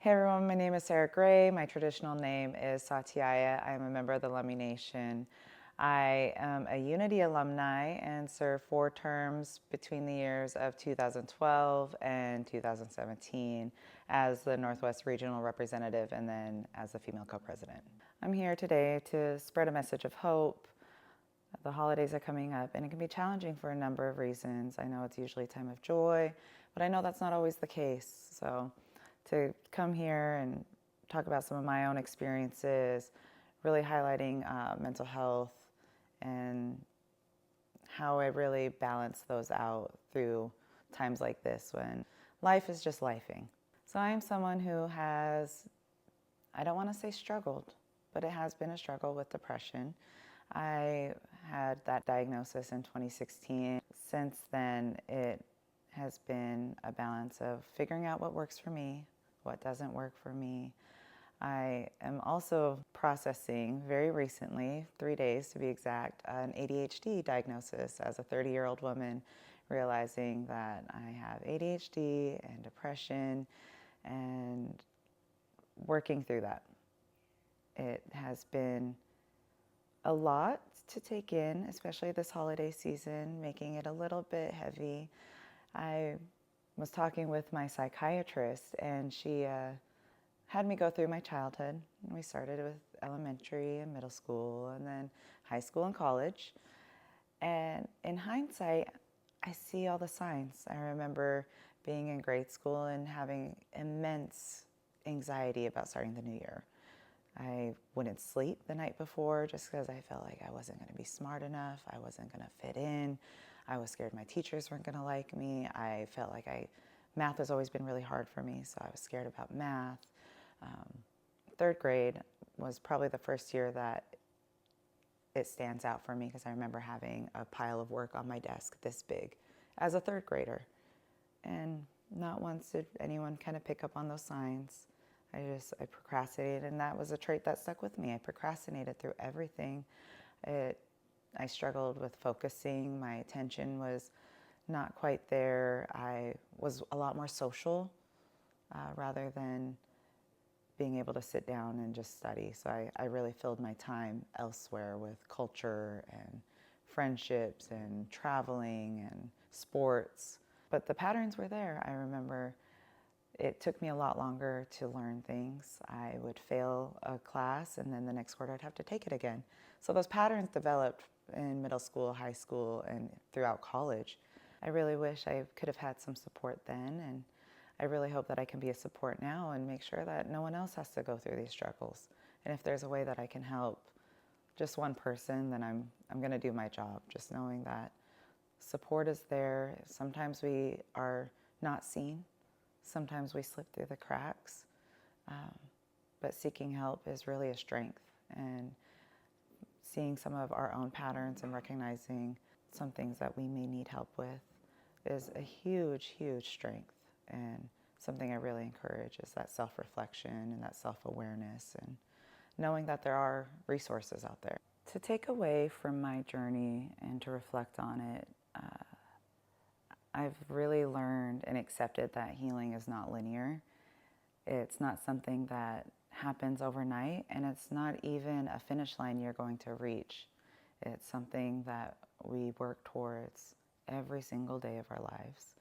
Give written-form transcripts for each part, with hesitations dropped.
Hey everyone, my name is Sarah Gray. My traditional name is Satyaya. I am a member of the Lummi Nation. I am a Unity alumni and served 4 terms between the years of 2012 and 2017 as the Northwest Regional Representative and then as the female co-president. I'm here today to spread a message of hope. The holidays are coming up and it can be challenging for a number of reasons. I know it's usually a time of joy, but I know that's not always the case. So to come here and talk about some of my own experiences, really highlighting mental health and how I really balance those out through times like this when life is just lifing. So I am someone who has, I don't want to say struggled, but it has been a struggle with depression. I had that diagnosis in 2016. Since then, it has been a balance of figuring out what works for me, what doesn't work for me. I am also processing very recently, 3 days to be exact, an ADHD diagnosis as a 30-year-old woman, realizing that I have ADHD and depression and working through that. It has been a lot to take in, especially this holiday season, making it a little bit heavy. I was talking with my psychiatrist and she had me go through my childhood. We started with elementary and middle school and then high school and college. And in hindsight, I see all the signs. I remember being in grade school and having immense anxiety about starting the new year. I wouldn't sleep the night before just because I felt like I wasn't going to be smart enough. I wasn't going to fit in. I was scared my teachers weren't going to like me. I felt like math has always been really hard for me, so I was scared about math. Third grade was probably the first year that it stands out for me because I remember having a pile of work on my desk this big as a third grader. And not once did anyone kind of pick up on those signs. I procrastinated, and that was a trait that stuck with me. I procrastinated through everything. I struggled with focusing. My attention was not quite there. I was a lot more social rather than being able to sit down and just study. So I really filled my time elsewhere with culture and friendships and traveling and sports. But the patterns were there. I remember it took me a lot longer to learn things. I would fail a class and then the next quarter I'd have to take it again. So those patterns developed in middle school, high school, and throughout college. I really wish I could have had some support then, and I really hope that I can be a support now and make sure that no one else has to go through these struggles. And if there's a way that I can help just one person, then I'm going to do my job, just knowing that support is there. Sometimes we are not seen. Sometimes we slip through the cracks, but seeking help is really a strength, and seeing some of our own patterns and recognizing some things that we may need help with is a huge, huge strength, and something I really encourage is that self-reflection and that self-awareness and knowing that there are resources out there. To take away from my journey and to reflect on it, I've really learned and accepted that healing is not linear. It's not something that happens overnight, and it's not even a finish line you're going to reach. It's something that we work towards every single day of our lives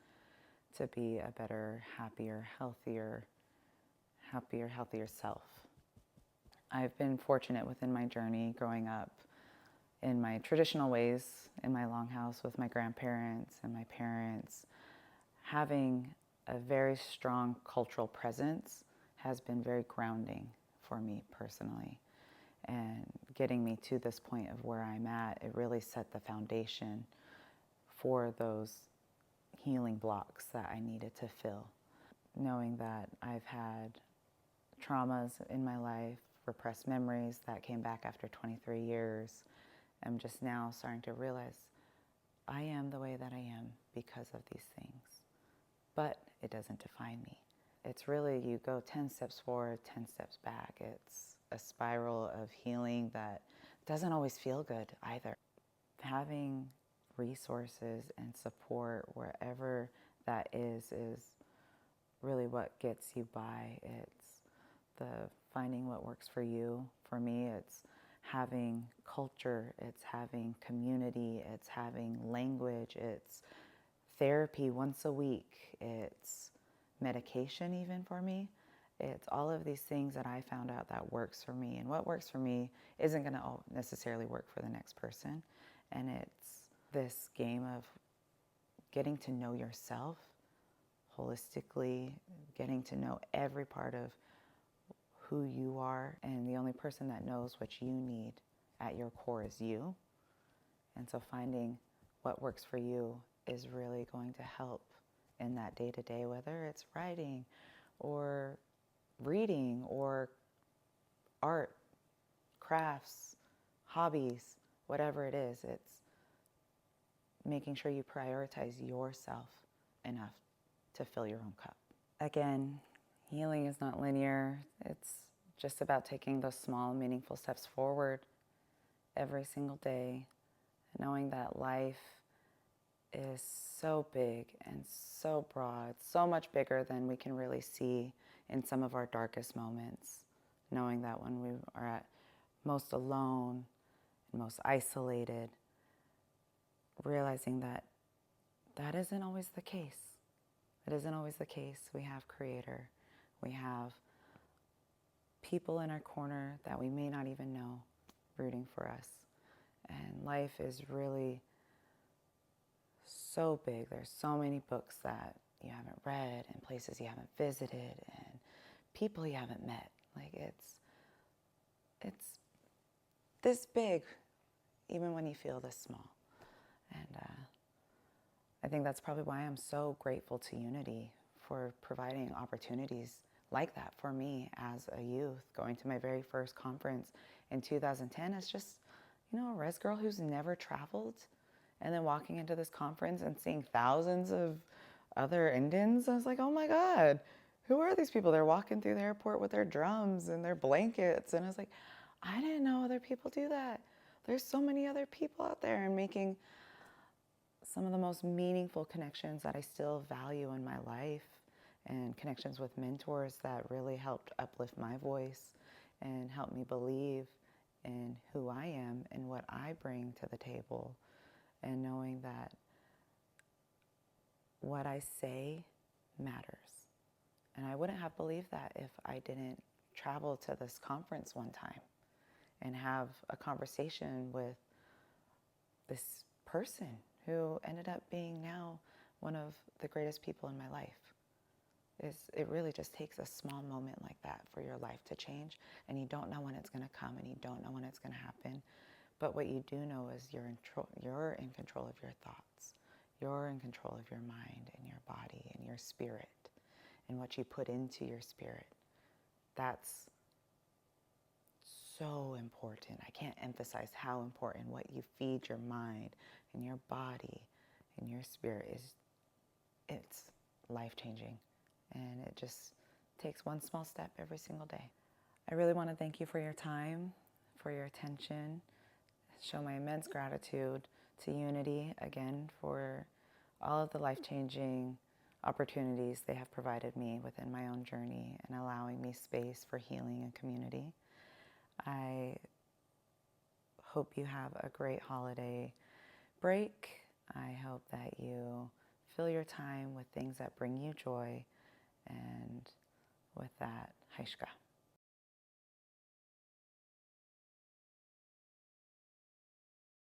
to be a better, happier, healthier self. I've been fortunate within my journey growing up in my traditional ways in my longhouse with my grandparents and my parents. Having a very strong cultural presence has been very grounding for me personally. And getting me to this point of where I'm at, it really set the foundation for those healing blocks that I needed to fill. Knowing that I've had traumas in my life, repressed memories that came back after 23 years, I'm just now starting to realize I am the way that I am because of these things. But it doesn't define me. It's really, you go 10 steps forward, 10 steps back. It's a spiral of healing that doesn't always feel good either. Having resources and support wherever that is really what gets you by. It's the finding what works for you. For me, it's having culture, it's having community, it's having language, it's therapy once a week, it's medication even for me. It's all of these things that I found out that works for me. And what works for me isn't going to necessarily work for the next person. And it's this game of getting to know yourself holistically, getting to know every part of who you are. And the only person that knows what you need at your core is you. And so finding what works for you is really going to help in that day-to-day, whether it's writing or reading or art, crafts, hobbies, whatever it is. It's making sure you prioritize yourself enough to fill your own cup. Again, healing is not linear. It's just about taking those small, meaningful steps forward every single day, knowing that life is so big and so broad, so much bigger than we can really see in some of our darkest moments, knowing that when we are at most alone and most isolated, realizing that that isn't always the case. It isn't always the case. We have Creator. We have people in our corner that we may not even know rooting for us. And life is really so big. There's so many books that you haven't read and places you haven't visited and people you haven't met. Like it's this big, even when you feel this small. And I think that's probably why I'm so grateful to Unity for providing opportunities like that for me as a youth. Going to my very first conference in 2010 as just, a res girl who's never traveled. And then walking into this conference and seeing thousands of other Indians, I was like, oh my God, who are these people? They're walking through the airport with their drums and their blankets. And I was like, I didn't know other people do that. There's so many other people out there, and making some of the most meaningful connections that I still value in my life, and connections with mentors that really helped uplift my voice and help me believe in who I am and what I bring to the table. And knowing that what I say matters. And I wouldn't have believed that if I didn't travel to this conference one time and have a conversation with this person who ended up being now one of the greatest people in my life. It really just takes a small moment like that for your life to change, and you don't know when it's going to come, and you don't know when it's going to happen. But what you do know is you're in control of your thoughts. You're in control of your mind and your body and your spirit and what you put into your spirit. That's so important. I can't emphasize how important what you feed your mind and your body and your spirit is. It's life-changing, and it just takes one small step every single day. I really want to thank you for your time, for your attention. Show my immense gratitude to Unity, again, for all of the life-changing opportunities they have provided me within my own journey and allowing me space for healing and community. I hope you have a great holiday break. I hope that you fill your time with things that bring you joy. And with that, Haishka.